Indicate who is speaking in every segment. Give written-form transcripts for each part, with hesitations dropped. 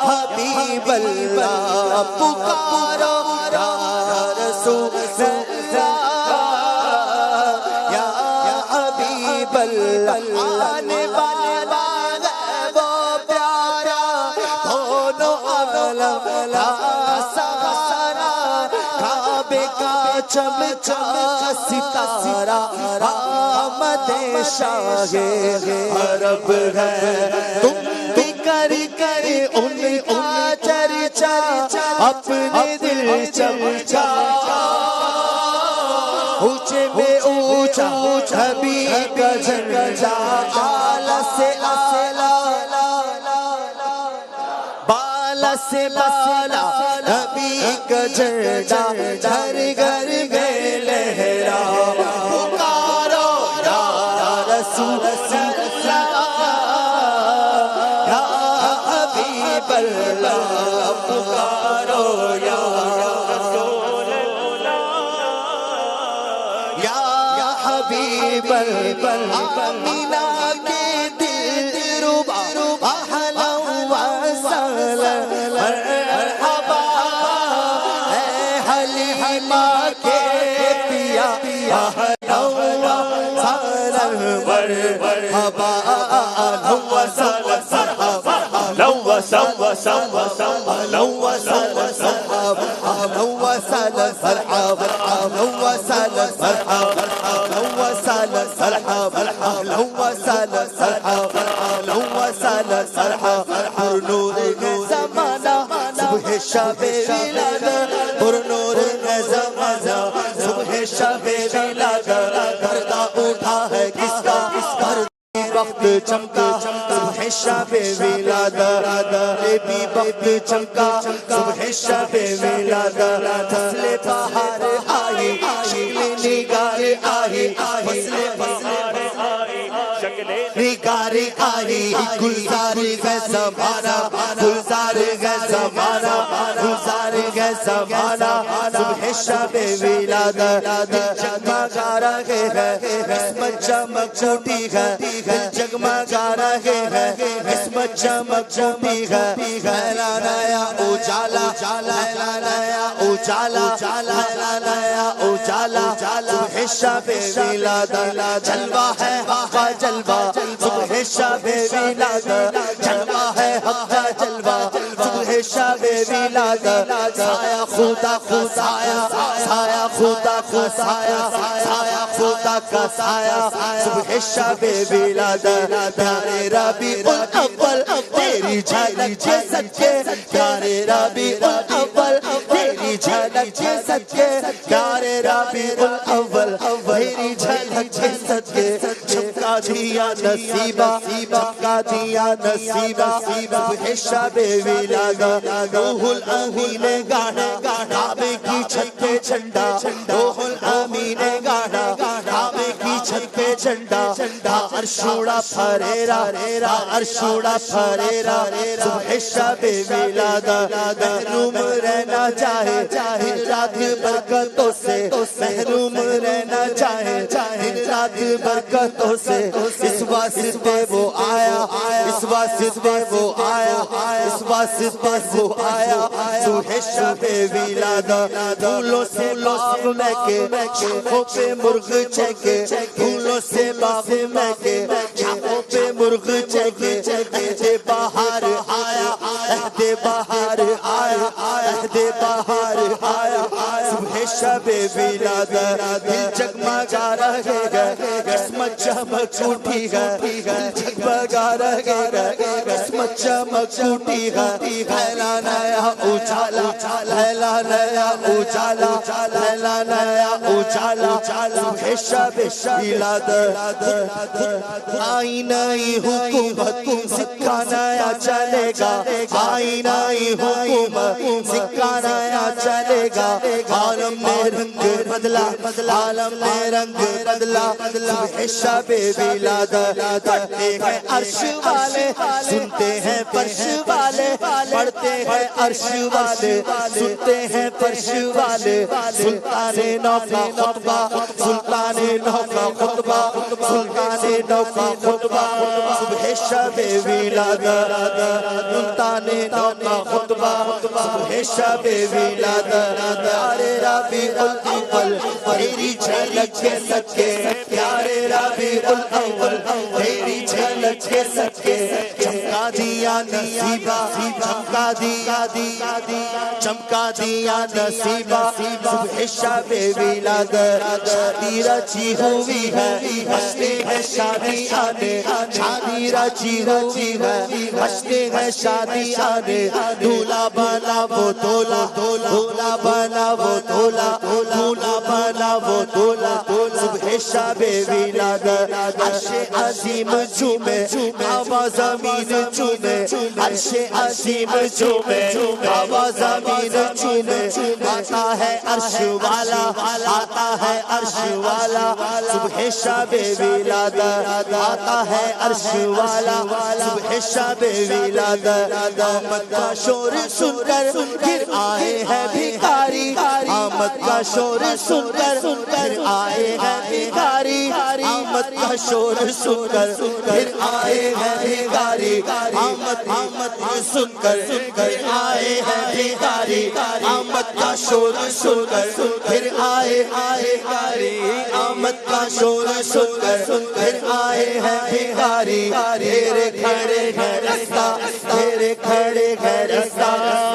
Speaker 1: حبیب اللہ پکارو یا رسول اللہ یا حبیب اللہ آنے والا ہے وہ پیارا دونوں عالم کا سہارا کعبے کا چمچا ستارہ آمد شاہ عرب ہے تم بھی کر ان کا چرچا اپنے دل چمچا اونچے میں اونچا حبیب کا جھنڈا اعلیٰ سے اعلیٰ بالا سے بالا حبیب کا جھنڈا گھر گھر میں لہرا پکارو یا رسول اللہ یا حبیب اللہ پکارو یا رسول اللہ یا حبیب اللہ آمینہ کے دل ربا اہلا و سہلا مرحبا اے حلیمہ کے پیا اہلا و سہلا مرحبا اہلا و سہلا مرحبا صبح شب ولادت پر نور زمانہ صبح شب ولادت پردہ اٹھا ہے کس کا وقت چمکا صبح شب ولادت بھی وقت چمکا صبح شب ولادت فصل بہار آئی شکل نگار آئی فصل بہار آئی شکل نگار آئی گلزار ہے زمانہ گلزار ہے زمانہ گلزار ہے زمانہ صبح شب ولادت جگمگا رہے ہیں قسمت چمک اٹھی ہے جگمگا رہے ہیں قسمت چمک اٹھی ہے پہلا نیا اجالا پہلا نیا اجالا پہلا نیا اجالا صبح شب ولادت جلوہ ہے حق کا جلوہ صبح شب ولادت جلوہ ہے حق کا جلوہ صبح شب ولادت سایہ خدا کا سایہ سایہ خدا کا سایہ سایہ خدا کا سایہ صبح شب ولادت پیارے ربیع الاول تیری جھلک کے صدقے پیارے ربیع الاول تیری جھلک کے صدقے پیارے ربیع الاول تیری جھلک کے صدقے چمکا دیا نصیبہ چمکا دیا نصیبہ صبح شب ولادت روح الامین نے گانا کعبے کی چھت پہ جھنڈا روح الامین نے گانا کعبے کی چھت پہ جھنڈا عرشوڑا پھریرا عرشوڑا پھریرا صبح شب ولادت محروم رہنا چاہے دن رات برکتوں سے محروم رہنا چاہے دن رات برکتوں سے اس واسطے وہ آیا اس واسطے وہ آیا اس واسطے وہ آیا صبح شب ولادت پھولوں سے باغ مہکے شاخوں پہ مرغ چہکے پھولوں سے باغ مہکے شاخوں پہ مرغ چہکے عہد بہار آیا عہد بہار آیا عہد بہار آیا صبح شب ولادت دل جگمگا رہے گا قسمت چمک اٹھی ہے دل جگمگا رہے گا قسمت چمک اٹھی ہے پہلا نیا اجالا پہلا نیا اجالا پہلا نیا اجالا صبح شب ولادت آئی نئی حکومت سکہ نیا چلے گا آئی نئی حکومت سکہ نیا چلے گا عالم نے رنگ بدلا عالم نے رنگ بدلا صبح شب ولادت پڑھتے ہیں عرش والے سنتے ہیں فرش والے پڑھتے ہیں عرش والے سنتے ہیں فرش والے سلطان نو کا خطبہ سلطان نو کا خطبہ سلطان نو کا خطبہ صبح صبح شب ولادت سلطانے نو کا خطبہ صبح شب ولادت پیارے ربیع الاول تیری جھلک کے صدقے پیارے ربیع الاول تیری جھلک کے صدقے چمکا دیا نصیبہ چمکا دیا چمکا دیا نصیبہ صبح شب ولادت شادی رچی ہوئی ہے ہنستے ہیں شادی آنے شادی رچی ہوئی ہے ہنستے ہیں شادی آنے دولہا بنا وہ دولہا دولہا بنا وہ دولہا دولہا بنا وہ دولہا صبح شب ولادت عرش عظیم جھومے ہوا زمین چومے عرش عظیم جھومے ہوا زمین چومے آتا ہے عرش والا آتا ہے عرش والا صبح شب ولادت آتا ہے عرش والا صبح شب ولادت آمد کا شور سن کر پھر آئے ہیں بھکاری آمد کا شور سن کر پھر آئے ہیں بھکاری آمد کا شور سن کر پھر آئے ہیں بھکاری آمد سن کر پھر آئے ہیں بھکاری آمد کا شور سن کر پھر آئے آمد کا شور سن کر پھر آئے ہیں بھکاری تیرے کھڑے ہیں رستہ تیرے کھڑے ہیں رستہ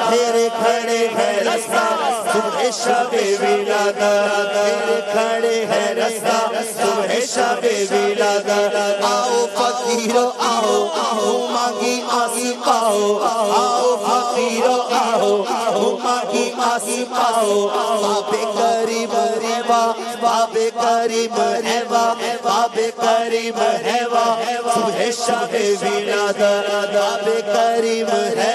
Speaker 1: تیرے کھڑے ہیں رستہ صبح شب ولادت تیرے کھڑے ہیں رستہ صبح شب ولادت آؤ فقیرو آؤ مانگی آسی پاؤ آؤ فقیرو آؤ مانگی آسی پاؤ باب کریم ہے باب کریم ہے باب کریم ہے صبح شب ولادت باب کریم ہے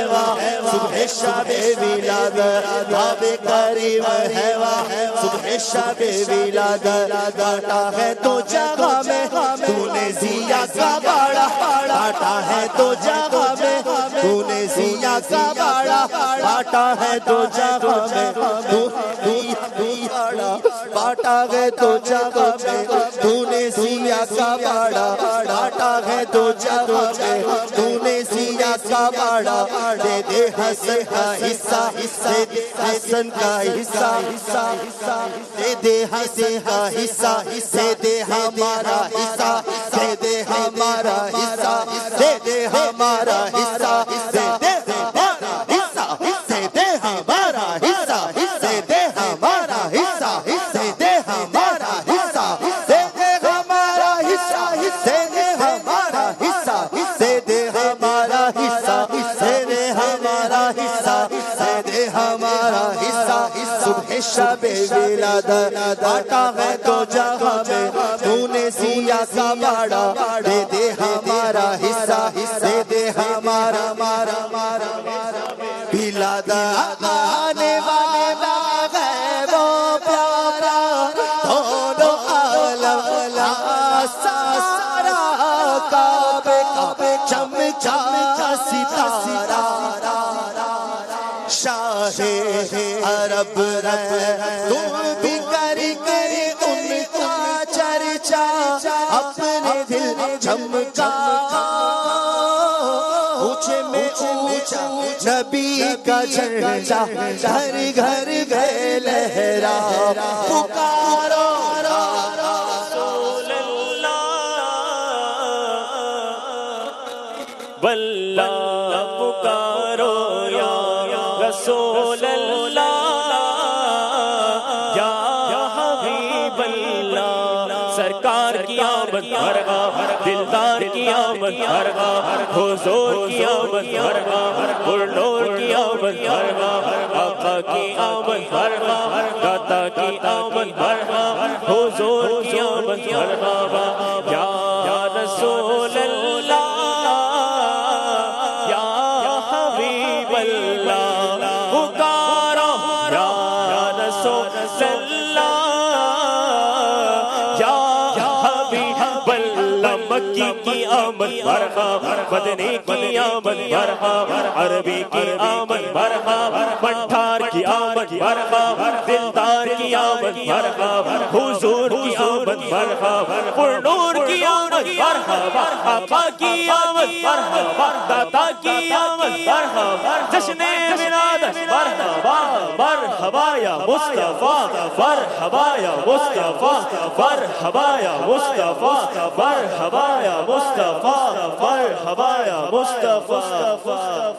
Speaker 1: صبح شب ولادت باب کریم ہے صبح شب ولادت کاٹا ہے تو جگہ میں تو نے ضیا کا باڑا کاٹا ہے تو جگہ میں تو نے ضیا کا باڑا کاٹا ہے تو جگہ میں کاٹا ہے تو جگہ میں تو نے ضیا کا باڑا کاٹا ہے تو جگہ میں تو نے ضیا کا باڑا دے دے حسن کا حصہ حسن کا حصہ دے دے حسن کا حصہ دے دے ہمارا حصہ دے دے ہمارا حصہ دے دے ہمارا حصہ دے دے ہمارا حصہ دے دے ہمارا حصہ دے دے ہمارا حصہ دے دے ہمارا حصہ دے دے ہمارا حصہ دے دے ہمارا حصہ دے دے ہمارا حصہ دے دے ہمارا حصہ دے دے ہمارا حصہ صبح شب ولادت آتا ہے تو جگہ میں تو نے ضیا کا باڑا دے دے ہمارا حصہ دے دے ہمارا ولادت آنے والے باغ ہے وہ پیارا دونوں عالم سارا کعبے چمچا ستارہ شاہ عرب ہے تم بھی کر ان کا چرچا اپنے دل چمکا اونچے میں اونچا نبی کا جھنڈا گھر گھر گئے لہرا پکارو رسول اللہ
Speaker 2: واللہ پکارو یا رسول اللہ یا حبیب اللہ سرکار کی آمد مرحبا دلدار کی آمد مرحبا حضور کی آمد مرحبا پرنور کی آمد مرحبا آقا کی آمد مرحبا داتا کی آمد مرحبا حضور کی آمد مرحبا یا رسول اللہ مکی کی آمد مرحبا مدنی کی آمد مرحبا عربی کی آمد مرحبا مٹھار کی آمد مرحبا دلدار کی آمد مرحبا حضور کی آمد مرحبا پرنور کی آمد مرحبا آقا کی آمد مرحبا داتا کی آمد مرحبا جشن ولادت مرحبا مرحبا یا مصطفیٰ مرحبا یا مصطفیٰ مرحبا یا مصطفیٰ مرحبا یا مصطفیٰ مرحبا یا مصطفیٰ